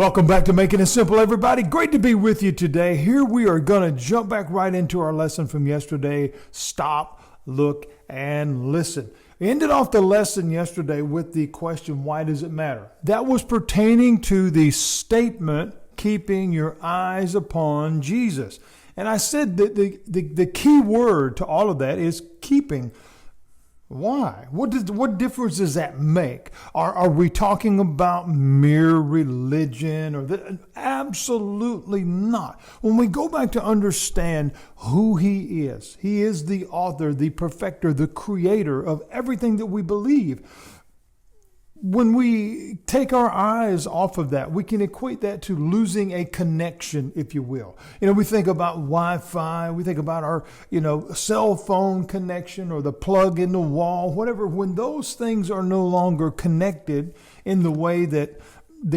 Welcome back to Making It Simple, everybody. Great to be with you today. Here we are going to jump back right into our lesson from yesterday. Stop, look, and listen. We ended off the lesson yesterday with the question, why does it matter? That was pertaining to the statement, keeping your eyes upon Jesus. And I said that the key word to all of that is keeping. Why? What difference does that make? Are we talking about mere religion or absolutely not. When we go back to understand who he is the author, the perfecter, the creator of everything that we believe. When we take our eyes off of that, we can equate that to losing a connection, if you will. We think about Wi-Fi, we think about our, cell phone connection or the plug in the wall, whatever. When those things are no longer connected in the way that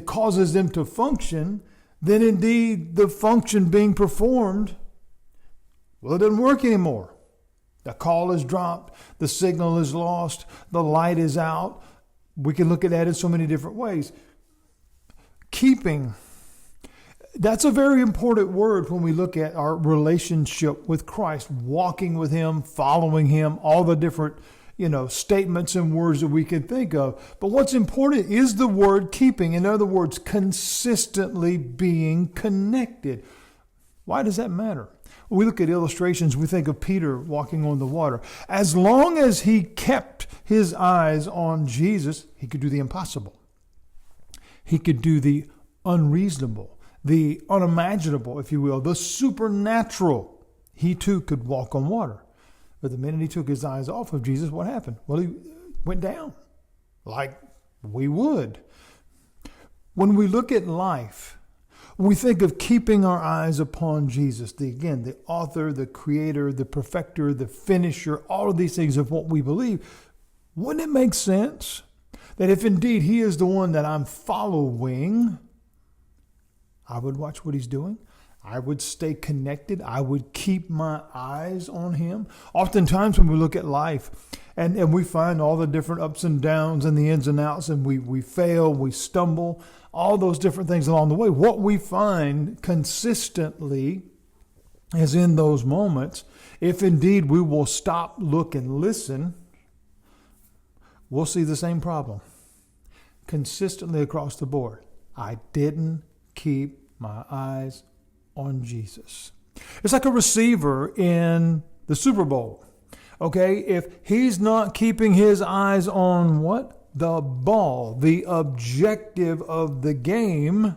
causes them to function, then indeed the function being performed, it doesn't work anymore. The call is dropped, the signal is lost, the light is out. We can look at that in so many different ways. Keeping, that's a very important word when we look at our relationship with Christ, walking with him, following him, all the different, statements and words that we can think of. But what's important is the word keeping. In other words, consistently being connected. Why does that matter? When we look at illustrations, we think of Peter walking on the water. As long as he kept his eyes on Jesus, he could do the impossible. He could do the unreasonable, the unimaginable, if you will, the supernatural. He too could walk on water. But the minute he took his eyes off of Jesus, what happened? Well, he went down like we would. When we look at life, we think of keeping our eyes upon Jesus, the author, the creator, the perfecter, the finisher, all of these things of what we believe. Wouldn't it make sense that if indeed he is the one that I'm following, I would watch what he's doing? I would stay connected. I would keep my eyes on him. Oftentimes when we look at life and we find all the different ups and downs and the ins and outs, and we fail, we stumble, all those different things along the way, what we find consistently is in those moments, if indeed we will stop, look, and listen, we'll see the same problem consistently across the board. I didn't keep my eyes on Jesus. It's like a receiver in the Super Bowl. Okay, if he's not keeping his eyes on what? The ball, the objective of the game,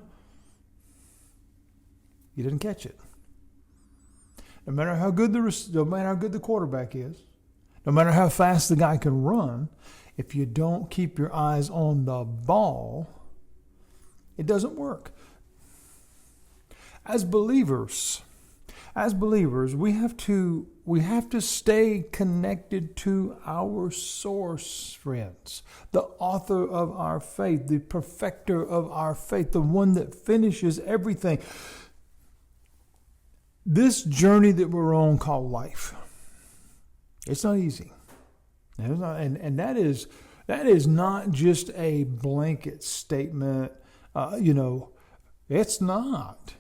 he didn't catch it. No matter how good the quarterback is, no matter how fast the guy can run, if you don't keep your eyes on the ball, it doesn't work. As believers, we have to stay connected to our source, friends. The author of our faith, the perfecter of our faith, the one that finishes everything. This journey that we're on called life, it's not easy. And that is not just a blanket statement. It's not.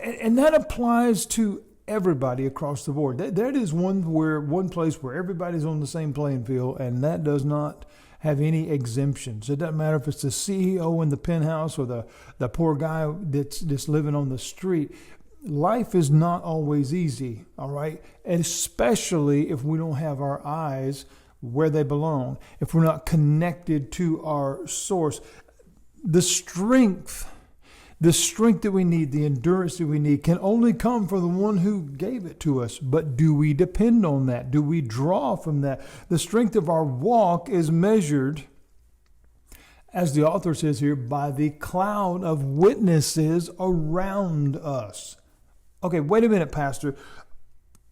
And that applies to everybody across the board. That is one place where everybody's on the same playing field, and that does not have any exemptions. It doesn't matter if it's the CEO in the penthouse or the poor guy that's living on the street. Life is not always easy, all right? And especially if we don't have our eyes where they belong, if we're not connected to our source. The strength that we need, the endurance that we need can only come from the one who gave it to us. But do we depend on that? Do we draw from that? The strength of our walk is measured, as the author says here, by the cloud of witnesses around us. Okay, wait a minute, Pastor.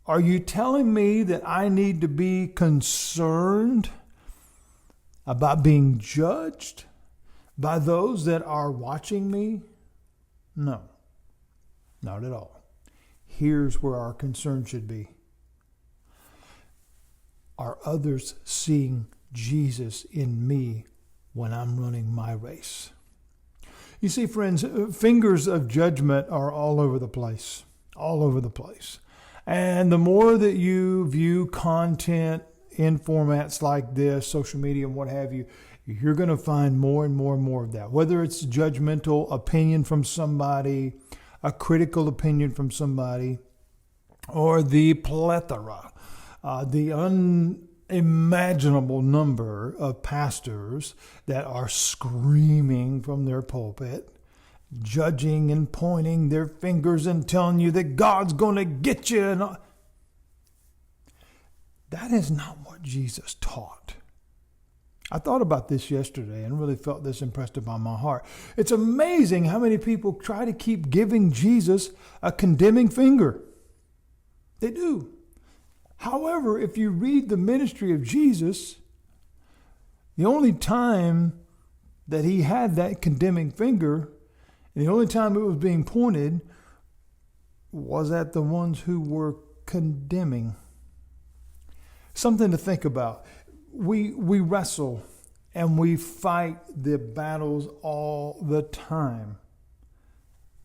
Are you telling me that I need to be concerned about being judged by those that are watching me? No, not at all. Here's where our concern should be. Are others seeing Jesus in me when I'm running my race? You see, friends, fingers of judgment are all over the place, all over the place. And the more that you view content in formats like this, social media and what have you, you're going to find more and more and more of that. Whether it's judgmental opinion from somebody, a critical opinion from somebody, or the plethora, the unimaginable number of pastors that are screaming from their pulpit, judging and pointing their fingers and telling you that God's going to get you. And that is not what Jesus taught. I thought about this yesterday and really felt this impressed upon my heart. It's amazing how many people try to keep giving Jesus a condemning finger. They do. However, if you read the ministry of Jesus, the only time that he had that condemning finger, and the only time it was being pointed, was at the ones who were condemning. Something to think about. We wrestle and we fight the battles all the time.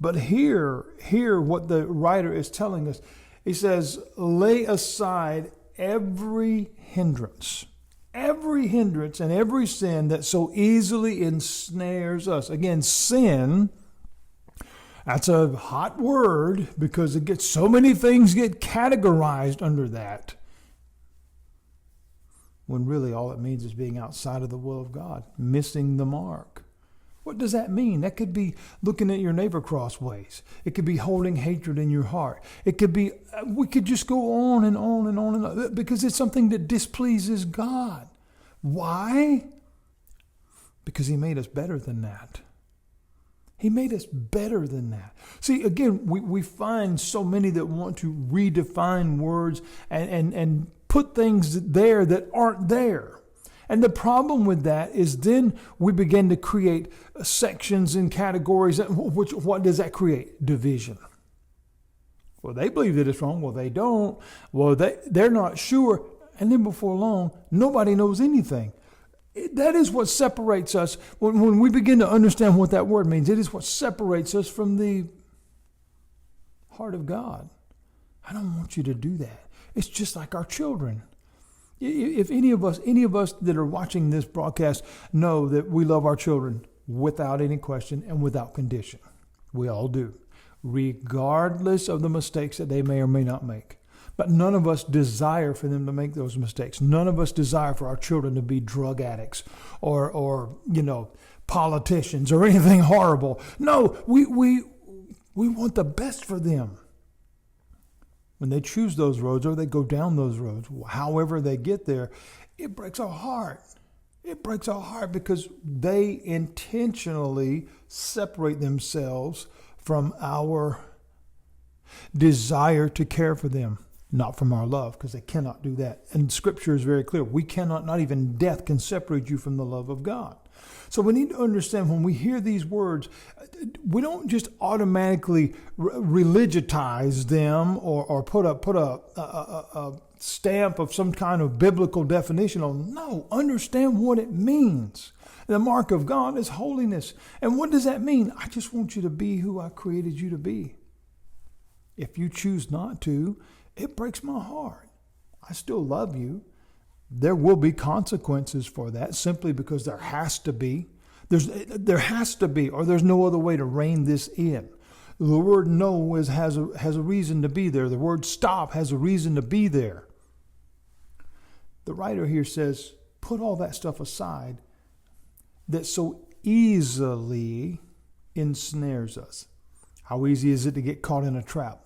But here what the writer is telling us. He says, lay aside every hindrance and every sin that so easily ensnares us. Again, sin, that's a hot word because it gets so many things get categorized under that. When really all it means is being outside of the will of God, missing the mark. What does that mean? That could be looking at your neighbor crossways. It could be holding hatred in your heart. It could be, we could just go on and on and on and on because it's something that displeases God. Why? Because he made us better than that. He made us better than that. See, again, we find so many that want to redefine words and put things there that aren't there. And the problem with that is then we begin to create sections and categories. What does that create? Division. Well, they believe that it's wrong. Well, they don't. Well, they're not sure. And then before long, nobody knows anything. That is what separates us. When we begin to understand what that word means, it is what separates us from the heart of God. I don't want you to do that. It's just like our children. If any of us that are watching this broadcast know that we love our children without any question and without condition. We all do, regardless of the mistakes that they may or may not make. But none of us desire for them to make those mistakes. None of us desire for our children to be drug addicts or politicians or anything horrible. No, we want the best for them. When they choose those roads or they go down those roads, however they get there, it breaks our heart. It breaks our heart because they intentionally separate themselves from our desire to care for them, not from our love, because they cannot do that. And Scripture is very clear. We cannot, not even death can separate you from the love of God. So we need to understand when we hear these words, we don't just automatically religitize them or put a stamp of some kind of biblical definition on. No, understand what it means. The mark of God is holiness. And what does that mean? I just want you to be who I created you to be. If you choose not to, it breaks my heart. I still love you. There will be consequences for that simply because there has to be. There has to be, or there's no other way to rein this in. The word no has a reason to be there. The word stop has a reason to be there. The writer here says, put all that stuff aside that so easily ensnares us. How easy is it to get caught in a trap?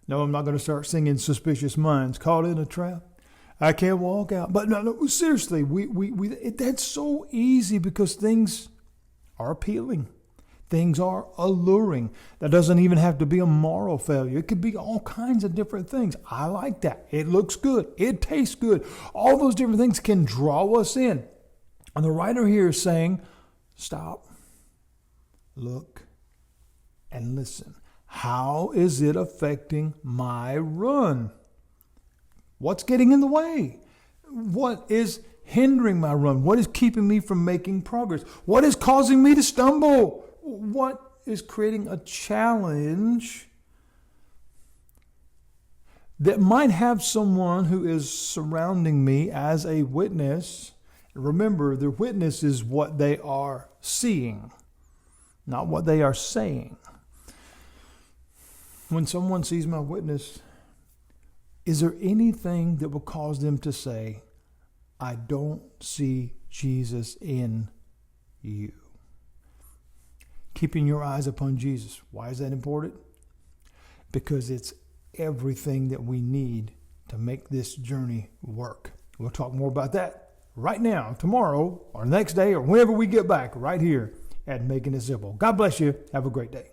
No, I'm not going to start singing Suspicious Minds. Caught in a trap. I can't walk out. But no, seriously, that's so easy because things are appealing. Things are alluring. That doesn't even have to be a moral failure. It could be all kinds of different things. I like that. It looks good. It tastes good. All those different things can draw us in. And the writer here is saying, stop, look, and listen. How is it affecting my run? What's getting in the way? What is hindering my run? What is keeping me from making progress? What is causing me to stumble? what is creating a challenge that might have someone who is surrounding me as a witness. Remember, the witness is what they are seeing, not what they are saying. When someone sees my witness, is there anything that will cause them to say, I don't see Jesus in you? Keeping your eyes upon Jesus. Why is that important? Because it's everything that we need to make this journey work. We'll talk more about that right now, tomorrow, or next day, or whenever we get back right here at Making It Simple. God bless you. Have a great day.